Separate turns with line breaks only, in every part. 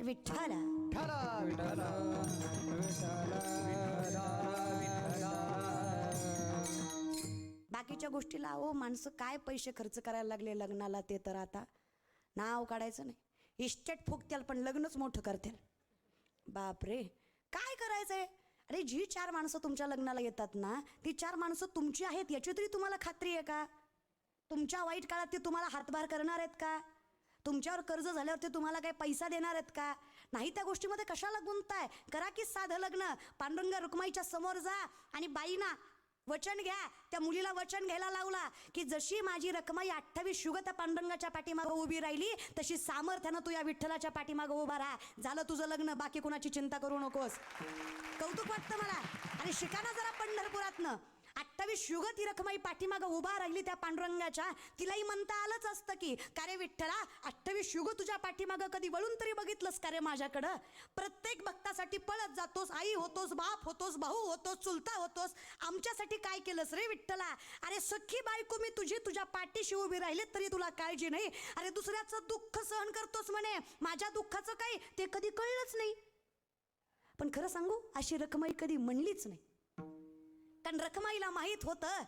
विठ्ठल बाकीच्या गोष्टीला हो माणसं काय पैसे खर्च करायला लागले लग्नाला ते तर आता नाव काढायचं नाही. इस्टेट फुकत्याल पण लग्नच मोठं करतील. बापरे काय करायचंय. अरे जी 4 माणसं तुमच्या लग्नाला येतात ना ती 4 माणसं तुमची आहेत याची तरी तुम्हाला खात्री आहे का? तुमच्या वाईट काळात ते तुम्हाला हातभार करणार आहेत का? तुमच्यावर कर्ज झाल्यावर ते तुम्हाला काही पैसा देणार आहेत का? नाही. त्या गोष्टीमध्ये कशाला गुंतताय? करा की साधं लग्न. पांडुरंगा रुक्माईच्या समोर जा आणि बाईना वचन घ्या. त्या मुलीला वचन घ्यायला लावला की जशी माझी रखमाई 28 युग त्या पांडुरंगाच्या पाठीमागं उभी राहिली तशी सामर्थ्यानं तू या विठ्ठलाच्या पाठीमागं उभा राहा. झालं तुझं लग्न. बाकी कुणाची चिंता करू नकोस. कौतुक वाटतं मला. आणि शिकाना जरा पंढरपुरातनं 28 युग ती रखमाई पाठीमागं उभा राहिली त्या पांडुरंगाच्या. तिलाही म्हणता आलंच असतं की का रे विठ्ठला 28 युग तुझ्या पाठीमागं कधी वळून तरी बघितलंस का रे माझ्याकडं? प्रत्येक भक्तासाठी पळत जातोस. आई होतोस, बाप होतोस, भाऊ होतोस, चुलता होतोस. आमच्यासाठी काय केलंस रे विठ्ठला? अरे सख्खी बायको मी तुझी तुझ्या पाठीशी उभी राहिले तरी तुला काळजी नाही. अरे दुसऱ्याचं दुःख सहन करतोस म्हणे. माझ्या दुःखाचं काही ते कधी कळलंच नाही. पण खरं सांगू अशी रखमाई कधी म्हणलीच नाही. कारण रखमाईला माहित होतं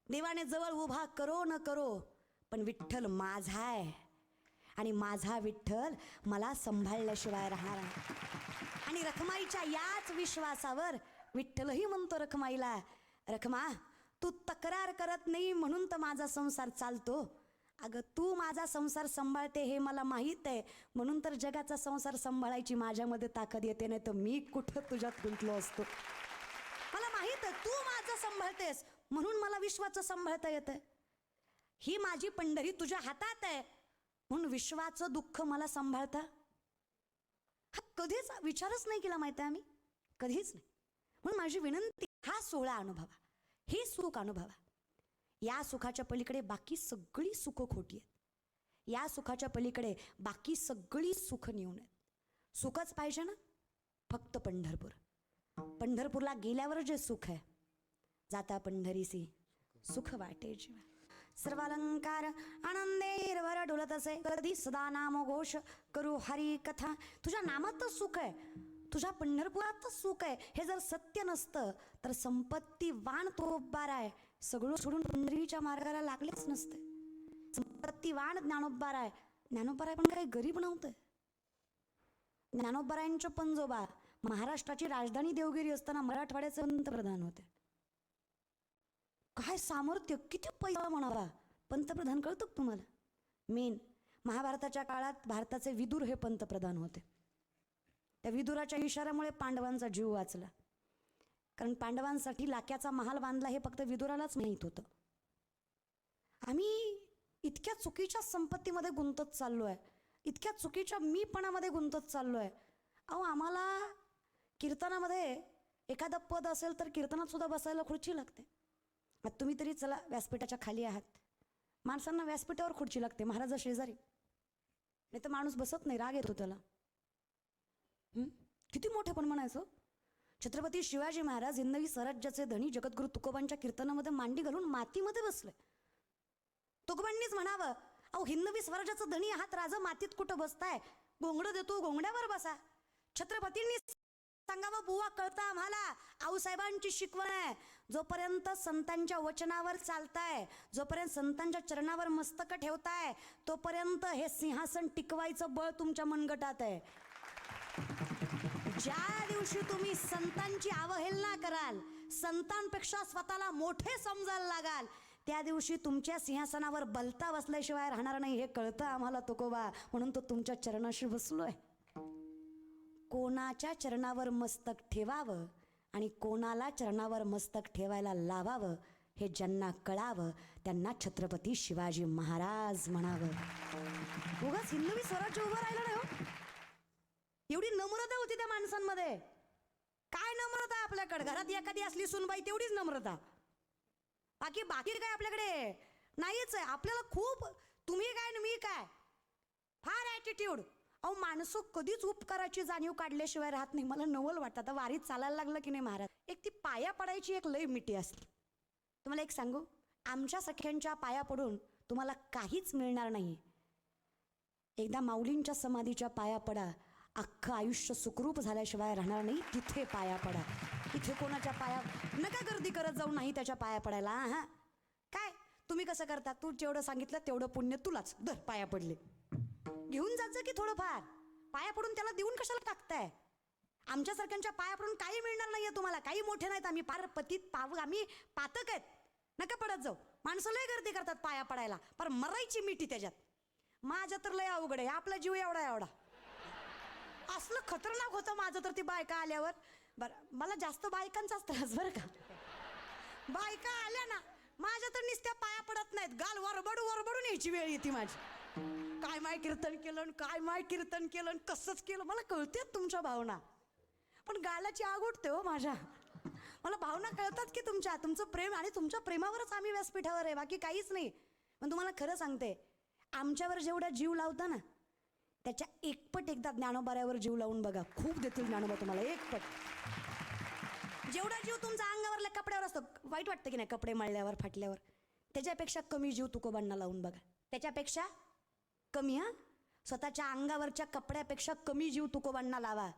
देवाने जवळ उभा करो न करो पण विठ्ठल माझा आहे आणि माझा विठ्ठल मला सांभाळल्याशिवाय राहणार आहे. आणि रखमाईच्या याच विश्वासावर विठ्ठलही म्हणतो रखमाईला, रखमा तू तक्रार करत नाही म्हणून तर माझा संसार चालतो. अगं तू माझा संसार सांभाळते हे मला माहीत आहे म्हणून तर जगाचा संसार सांभाळायची माझ्यामध्ये ताकद येते. नाही तर मी कुठं तुझ्यात गुंतलो असतो. मला माहित आहे तू माझं सांभाळतेस म्हणून मला विश्वाचं सांभाळता येतं. ही माझी पंढरी तुझ्या हातात आहे म्हणून विश्वाचं दुःख मला सांभाळता. हा कधीच विचारच नाही केला माहिती आहे आम्ही. कधीच नाही. म्हणून माझी विनंती हा सोहळा अनुभवा. हे सुख अनुभवा. या सुखाच्या पलीकडे बाकी सगळी सुख खोटी आहेत. या सुखाच्या पलीकडे बाकी सगळी सुख नेऊन आहेत. सुखच पाहिजे ना फक्त पंढरपूर. पंढरपूरला गेल्यावर जे सुख आहे जाता पंढरीसी सुख वाटे जीवा. सर्व अलंकार आनंदेरभर डोलत असे कधी सदा नाम घोष करू हरी कथा. तुझ्या नामातच सुख आहे. तुझ्या पंढरपुरातच सुख आहे. हे जर सत्य नसतं तर संपत्तीवान तो बारा आहे सगळं सोडून पंढरीच्या मार्गाला लागलेच नसते. संपत्तीवान ज्ञानोबार आहे. ज्ञानोबार आहे पण काही गरीब नव्हतं. ज्ञानोबारायांच्या पंजोबा महाराष्ट्राची राजधानी देवगिरी असताना मराठवाड्याचे पंतप्रधान होते. काय सामर्थ्य किती पैसा म्हणावा. पंतप्रधान कळतो तुम्हाला. मेन महाभारताच्या काळात भारताचे विदुर हे पंतप्रधान होते. त्या विदुराच्या इशाऱ्यामुळे पांडवांचा जीव वाचला. कारण पांडवांसाठी लाक्याचा महाल बांधला हे फक्त विदुरालाच माहीत होतं. आम्ही इतक्या चुकीच्या संपत्तीमध्ये गुंतत चाललो आहे. इतक्या चुकीच्या मीपणामध्ये गुंतत चाललो आहे. अहो आम्हाला कीर्तनामध्ये एखादं पद असेल तर कीर्तनात सुद्धा बसायला खुर्ची लागते. मग तुम्ही तरी चला व्यासपीठाच्या खाली आहात. माणसांना व्यासपीठावर खुर्ची लागते महाराजा शेजारी. नाही तर माणूस बसत नाही. राग येतो त्याला. किती मोठे पण म्हणायचं. छत्रपती शिवाजी महाराज हिंदवी स्वराज्याचे धनी जगद्गुरु तुकोबांच्या कीर्तनामध्ये मांडी घालून मातीमध्ये बसले. तुकोबांनीच म्हणावं अहो हिंदवी स्वराज्याचं धनी आहात राजा मातीत कुठं बसताय. घोंगडं देतो घोंगड्यावर बसा. छत्रपतींनी सांगावं बुवा कळतं आम्हाला. आऊसाहेबांची शिकवण आहे. जोपर्यंत संतांच्या वचनावर चालताय जोपर्यंत संतांच्या चरणावर मस्तक ठेवताय तोपर्यंत हे सिंहासन टिकवायचं बळ तुमच्या मनगटात आहे. ज्या दिवशी तुम्ही संतांची अवहेलना कराल संतांपेक्षा स्वतःला मोठे समजायला लागाल त्या दिवशी तुमच्या सिंहासनावर बलता बसल्याशिवाय राहणार नाही हे कळतं आम्हाला तुकोबा. म्हणून तो तुमच्या चरणाशी बसलोय. कोणाच्या चरणावर मस्तक ठेवावं आणि कोणाला चरणावर मस्तक ठेवायला लावावं हे ज्यांना कळावं त्यांना छत्रपती शिवाजी महाराज म्हणावं. उगाच हिंदवी स्वराज्य उभं राहिलं नाही हो. एवढी नम्रता होती त्या माणसांमध्ये. काय नम्रता आपल्याकडे. घरात एखादी असली सुनबाई तेवढीच नम्रता. बाकी काय आपल्याकडे नाहीच आहे. आपल्याला खूप तुम्ही काय आणि मी काय फार ॲटिट्यूड. अहो माणसं कधीच उपकाराची जाणीव काढल्याशिवाय राहत नाही. मला नवल वाटतं आता वारीत चालायला लागलं की नाही महाराज एक ती पाया पडायची एक लय मिठी असते. तुम्हाला एक सांगू आमच्या सख्यांच्या पाया पडून तुम्हाला काहीच मिळणार नाही. एकदा माऊलींच्या समाधीच्या पाया पडा. अख्खं आयुष्य सुखरूप झाल्याशिवाय राहणार नाही, तिथे पाया पडा. इथे कोणाच्या पाया नका गर्दी करत जाऊ, नाही त्याच्या पाया पडायला. हा काय तुम्ही कसं करता, तू जेवढं सांगितलं तेवढं पुण्य तुलाच, दर पाया पडले. घेऊन जायचं की थोडंफार, पाया पडून त्याला देऊन कशाला टाकताय. आमच्यासारख्यांच्या पाया पडून काही मिळणार नाहीये तुम्हाला. काही मोठे नाहीत आम्ही, फार पतीत पाव, आम्ही पातक आहेत. नका पडत जाऊ. माणसं लय गर्दी करतात पाया पडायला, पर मरायची मिठी त्याच्यात. माझ्या तर लय अवघड आहे, आपला जीव एवढा एवढा. असलं खतरनाक होतं माझं तर ती बायका आल्यावर. बरं, मला जास्त बायकांचाच त्रास बरं का. बायका आल्या ना माझ्या तर नुसत्या पाया पडत नाहीत, गाल वरबडून यायची वेळ येते माझी. काय माय कीर्तन केलं, काय माय कीर्तन केलं, कसंच केलं. मला कळतेत तुमच्या भावना, पण गालाची आग उठते हो माझ्या. मला भावना कळतात की तुमचं प्रेम, आणि तुमच्या प्रेमावरच आम्ही व्यासपीठावर आहे, बाकी काहीच नाही. पण तुम्हाला खरं सांगते, आमच्यावर जेवढा जीव लावता ना त्याच्या एकपट एकदा ज्ञानोबाऱ्यावर जीव लावून बघा, खूप देतील ज्ञानोबा तुम्हाला एकपट. जेवढा जीव तुमचा अंगावरल्या कपड्यावर असतो, वाईट वाटतं की नाही कपडे मळल्यावर फाटल्यावर, त्याच्यापेक्षा कमी जीव तुकोबांना लावून बघा. त्याच्यापेक्षा कमी. स्वतःच्या अंगावरच्या कपड्यापेक्षा कमी जीव तुकोबांना लावा.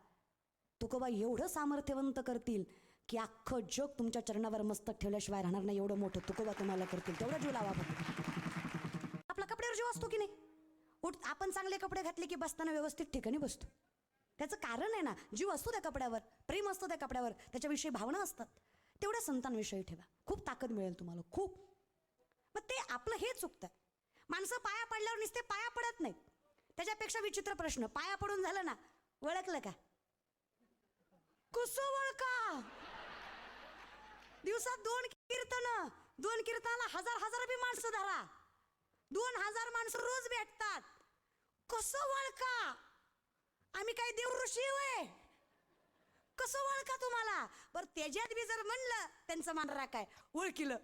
तुकोबा एवढं सामर्थ्यवंत करतील की अख्खं जग तुमच्या चरणावर मस्तक ठेवल्याशिवाय राहणार नाही, एवढं मोठं तुकोबा तुम्हाला करतील. तेवढा जीव लावा फक्त. आपला कपड्यावर जीव असतो की नाही. आपण चांगले कपडे घातले की बसताना व्यवस्थित ठिकाणी बसतो. त्याचं कारण आहे ना, जीव असतो त्या कपड्यावर, प्रेम असतो त्या कपड्यावर, त्याच्याविषयी भावना असतात. तेवढ्या संतांविषयी ठेवा, खूप ताकद मिळेल तुम्हाला, खूप. मग ते आपलं हे चुकतं. माणसं पाया पडल्यावर नुसते पाया पडत नाहीत. त्याच्यापेक्षा विचित्र प्रश्न, पाया पडून झालं ना, ओळखलं का? कसं ओळखा? दिवसात 2 कीर्तनाला हजार बी माणसं धरा, 2000 माणसं रोज भेटतात. कसं ओळखा? आम्ही काय देव ऋषी होय? कसं ओळखा तुम्हाला? बरं त्याच्यात बी जर म्हणलं त्यांचं मान राखाय, ओळखिलं